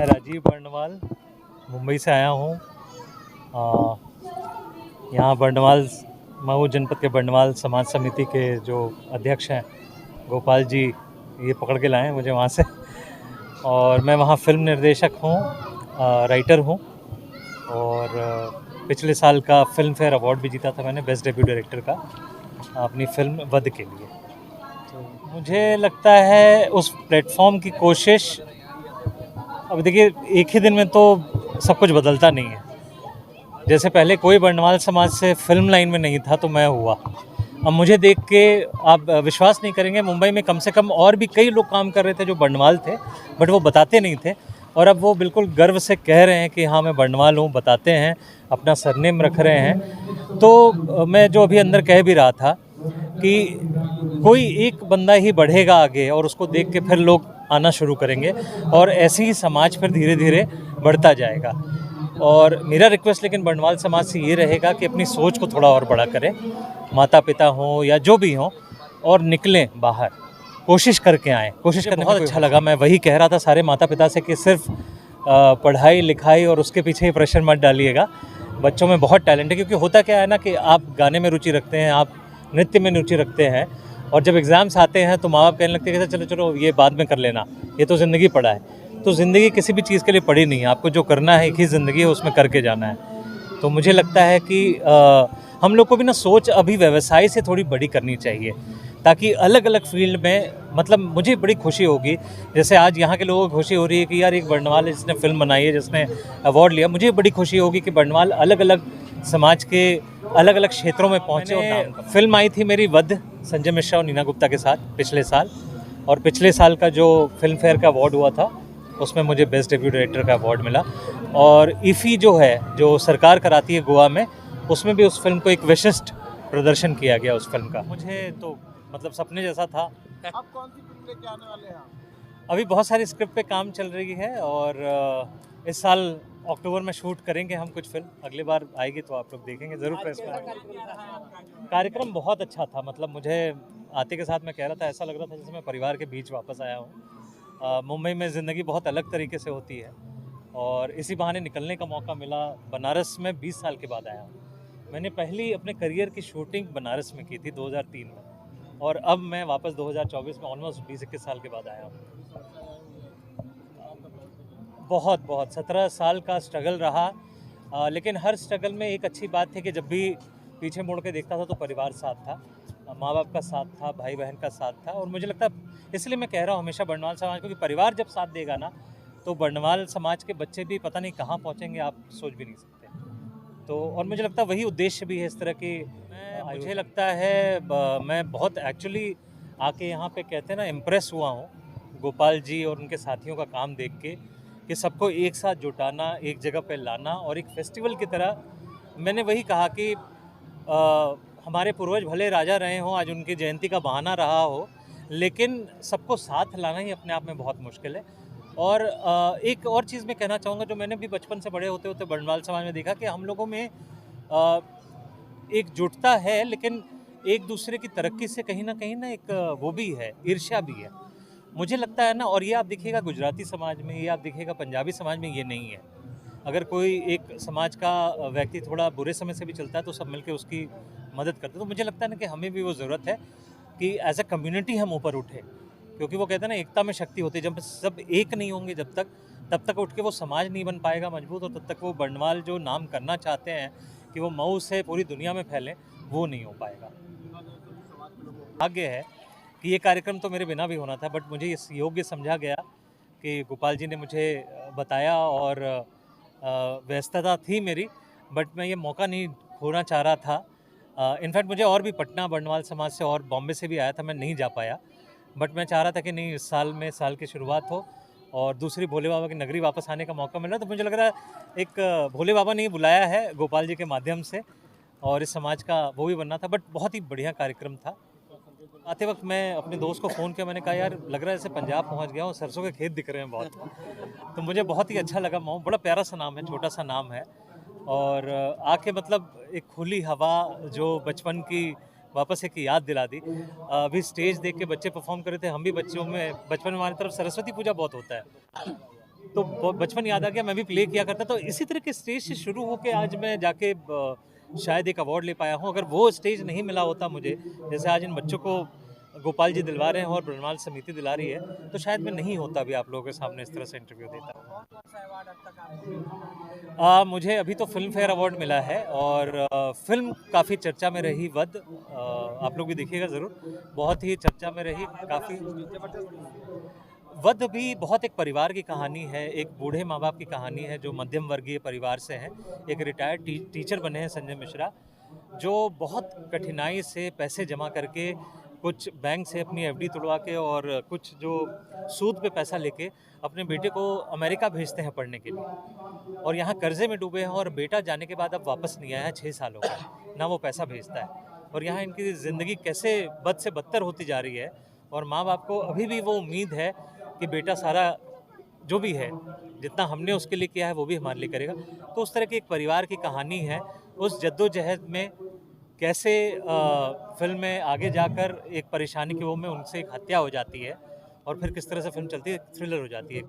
मैं राजीव बर्णवाल मुंबई से आया हूँ। यहाँ बर्णवाल मऊ जनपद के बर्णवाल समाज समिति के जो अध्यक्ष हैं गोपाल जी ये पकड़ के लाए हैं मुझे वहाँ से। और मैं वहाँ फिल्म निर्देशक हूँ, राइटर हूँ और पिछले साल का फिल्म फेयर अवार्ड भी जीता था मैंने बेस्ट डेब्यू डायरेक्टर का अपनी फिल्म वध के लिए। तो मुझे लगता है उस प्लेटफॉर्म की कोशिश, अब देखिए एक ही दिन में तो सब कुछ बदलता नहीं है। जैसे पहले कोई बर्णवाल समाज से फिल्म लाइन में नहीं था तो मैं हुआ। अब मुझे देख के आप विश्वास नहीं करेंगे, मुंबई में कम से कम और भी कई लोग काम कर रहे थे जो बर्णवाल थे, बट वो बताते नहीं थे। और अब वो बिल्कुल गर्व से कह रहे हैं कि हाँ मैं बर्णवाल हूँ, बताते हैं, अपना सरनेम रख रहे हैं। तो मैं जो अभी अंदर कह भी रहा था कि कोई एक बंदा ही बढ़ेगा आगे और उसको देख के फिर लोग आना शुरू करेंगे और ऐसे ही समाज फिर धीरे धीरे बढ़ता जाएगा। और मेरा रिक्वेस्ट लेकिन बर्णवाल समाज से ये रहेगा कि अपनी सोच को थोड़ा और बड़ा करें, माता पिता हों या जो भी हों, और निकलें बाहर, कोशिश करके आएँ। कोशिश करने बहुत अच्छा लगा। मैं वही कह रहा था सारे माता पिता से कि सिर्फ पढ़ाई लिखाई और उसके पीछे ही प्रेशर मत डालिएगा। बच्चों में बहुत टैलेंट है, क्योंकि होता क्या है ना कि आप गाने में रुचि रखते हैं, आप नृत्य में रुचि रखते हैं, और जब एग्ज़ाम्स आते हैं तो माँ बाप कहने लगते हैं कि चलो चलो ये बाद में कर लेना, ये तो ज़िंदगी पड़ा है। तो ज़िंदगी किसी भी चीज़ के लिए पड़ी नहीं है, आपको जो करना है एक ही ज़िंदगी है, उसमें करके जाना है। तो मुझे लगता है कि हम लोग को भी ना सोच अभी व्यवसाय से थोड़ी बड़ी करनी चाहिए, ताकि अलग अलग फील्ड में, मतलब मुझे बड़ी खुशी होगी जैसे आज यहाँ के लोगों को खुशी हो रही है कि यार एक बर्णवाल है जिसने फिल्म बनाई है, जिसने अवार्ड लिया। मुझे बड़ी खुशी होगी कि बर्णवाल अलग अलग समाज के अलग अलग क्षेत्रों में पहुँचे। और फिल्म आई थी मेरी वध, संजय मिश्रा और नीना गुप्ता के साथ पिछले साल, और पिछले साल का जो फिल्म फेयर का अवार्ड हुआ था उसमें मुझे बेस्ट डेब्यू डायरेक्टर का अवार्ड मिला। और इफ़ी जो है, जो सरकार कराती है गोवा में, उसमें भी उस फिल्म को एक विशिष्ट प्रदर्शन किया गया उस फिल्म का। मुझे तो मतलब सपने जैसा था। आप कौन सी फिल्म लेके आने वाले हैं? अभी बहुत सारी स्क्रिप्ट पे काम चल रही है और इस साल अक्टूबर में शूट करेंगे हम कुछ फिल्म। अगली बार आएगी तो आप लोग देखेंगे ज़रूर प्रेस में। कार्यक्रम बहुत अच्छा था, मतलब मुझे आते के साथ मैं कह रहा था ऐसा लग रहा था जैसे मैं परिवार के बीच वापस आया हूँ। मुंबई में ज़िंदगी बहुत अलग तरीके से होती है और इसी बहाने निकलने का मौका मिला। बनारस में 20 साल के बाद आया हूँ। मैंने पहली अपने करियर की शूटिंग बनारस में की थी 2003 में, और अब मैं वापस 2024 में ऑलमोस्ट 20-21 साल के बाद आया हूँ। बहुत 17 साल का स्ट्रगल रहा, लेकिन हर स्ट्रगल में एक अच्छी बात थी कि जब भी पीछे मुड़ के देखता था तो परिवार साथ था, माँ बाप का साथ था, भाई बहन का साथ था। और मुझे लगता है, इसलिए मैं कह रहा हूँ हमेशा बर्णवाल समाज को, कि परिवार जब साथ देगा ना तो बर्णवाल समाज के बच्चे भी पता नहीं कहाँ पहुँचेंगे, आप सोच भी नहीं सकते। तो और मुझे लगता है वही उद्देश्य भी है इस तरह की। मुझे लगता है मैं बहुत एक्चुअली आके यहाँ पे कहते हैं ना इम्प्रेस हुआ हूँ गोपाल जी और उनके साथियों का काम देख के, कि सबको एक साथ जुटाना, एक जगह पे लाना और एक फेस्टिवल की तरह। मैंने वही कहा कि हमारे पूर्वज भले राजा रहे हों, आज उनकी जयंती का बहाना रहा हो, लेकिन सबको साथ लाना ही अपने आप में बहुत मुश्किल है। और एक और चीज़ मैं कहना चाहूँगा, जो मैंने भी बचपन से बड़े होते होते बर्णवाल समाज में देखा, कि हम लोगों में एकजुटता है, लेकिन एक दूसरे की तरक्की से कहीं ना एक वो भी है, ईर्ष्या भी है, मुझे लगता है ना। और ये आप देखिएगा गुजराती समाज में, ये आप देखिएगा पंजाबी समाज में, ये नहीं है। अगर कोई एक समाज का व्यक्ति थोड़ा बुरे समय से भी चलता है तो सब मिलके उसकी मदद करते हैं। तो मुझे लगता है ना कि हमें भी वो ज़रूरत है कि एज अ कम्युनिटी हम ऊपर उठे, क्योंकि वो कहते हैं ना एकता में शक्ति होती है। जब सब एक नहीं होंगे जब तक, तब तक उठ के वो समाज नहीं बन पाएगा मजबूत, और तब तक वो बर्णवाल जो नाम करना चाहते हैं कि वो मऊ से पूरी दुनिया में फैलें, वो नहीं हो पाएगा। भाग्य है कि ये कार्यक्रम तो मेरे बिना भी होना था, बट मुझे इस योग्य समझा गया कि गोपाल जी ने मुझे बताया, और व्यस्तता थी मेरी, बट मैं ये मौका नहीं खोना चाह रहा था। इनफैक्ट मुझे और भी पटना बर्णवाल समाज से और बॉम्बे से भी आया था, मैं नहीं जा पाया, बट मैं चाह रहा था कि नहीं, इस साल में साल की शुरुआत हो और दूसरी भोले बाबा की नगरी वापस आने का मौका मिला। तो मुझे लग रहा है एक भोले बाबा ने बुलाया है गोपाल जी के माध्यम से, और इस समाज का वो भी बनना था। बट बहुत ही बढ़िया कार्यक्रम था। आते वक्त मैं अपने दोस्त को फ़ोन किया, मैंने कहा यार लग रहा है जैसे पंजाब पहुंच गया हूँ, सरसों के खेत दिख रहे हैं बहुत। तो मुझे बहुत ही अच्छा लगा। मऊ बड़ा प्यारा सा नाम है, छोटा सा नाम है, और आके मतलब एक खुली हवा, जो बचपन की वापस एक याद दिला दी। अभी स्टेज देख के बच्चे परफॉर्म कर रहे थे, हम भी बच्चों में, बचपन में हमारी तरफ सरस्वती पूजा बहुत होता है, तो बचपन याद आ गया, मैं भी प्ले किया करता। तो इसी तरह के स्टेज से शुरू होके आज मैं जाके शायद एक अवार्ड ले पाया हूँ। अगर वो स्टेज नहीं मिला होता मुझे, जैसे आज इन बच्चों को गोपाल जी दिलवा रहे हैं और बनवाल समिति दिला रही है, तो शायद मैं नहीं होता अभी आप लोगों के सामने इस तरह से इंटरव्यू देता। कौन कौन सा अवार्ड अब तक आपको मिला? मुझे अभी तो फिल्म फेयर अवार्ड मिला है और फिल्म काफ़ी चर्चा में रही, वध। आप लोग भी देखिएगा ज़रूर, बहुत ही चर्चा में रही काफ़ी। वध भी बहुत एक परिवार की कहानी है, एक बूढ़े माँ बाप की कहानी है जो मध्यम वर्गीय परिवार से हैं। एक रिटायर्ड टीचर बने हैं संजय मिश्रा, जो बहुत कठिनाई से पैसे जमा करके, कुछ बैंक से अपनी एफडी तुड़वा के और कुछ जो सूद पे पैसा लेके अपने बेटे को अमेरिका भेजते हैं पढ़ने के लिए, और यहाँ कर्जे में डूबे हैं। और बेटा जाने के बाद अब वापस नहीं आया है, 6 साल हो गए, ना वो पैसा भेजता है। और यहाँ इनकी ज़िंदगी कैसे बद से बदतर होती जा रही है, और माँ बाप को अभी भी वो उम्मीद है कि बेटा सारा जो भी है, जितना हमने उसके लिए किया है वो भी हमारे लिए करेगा। तो उस तरह की एक परिवार की कहानी है। उस जद्दोजहद में कैसे फिल्म में आगे जाकर एक परेशानी की वो में उनसे एक हत्या हो जाती है, और फिर किस तरह से फिल्म चलती है, थ्रिलर हो जाती है।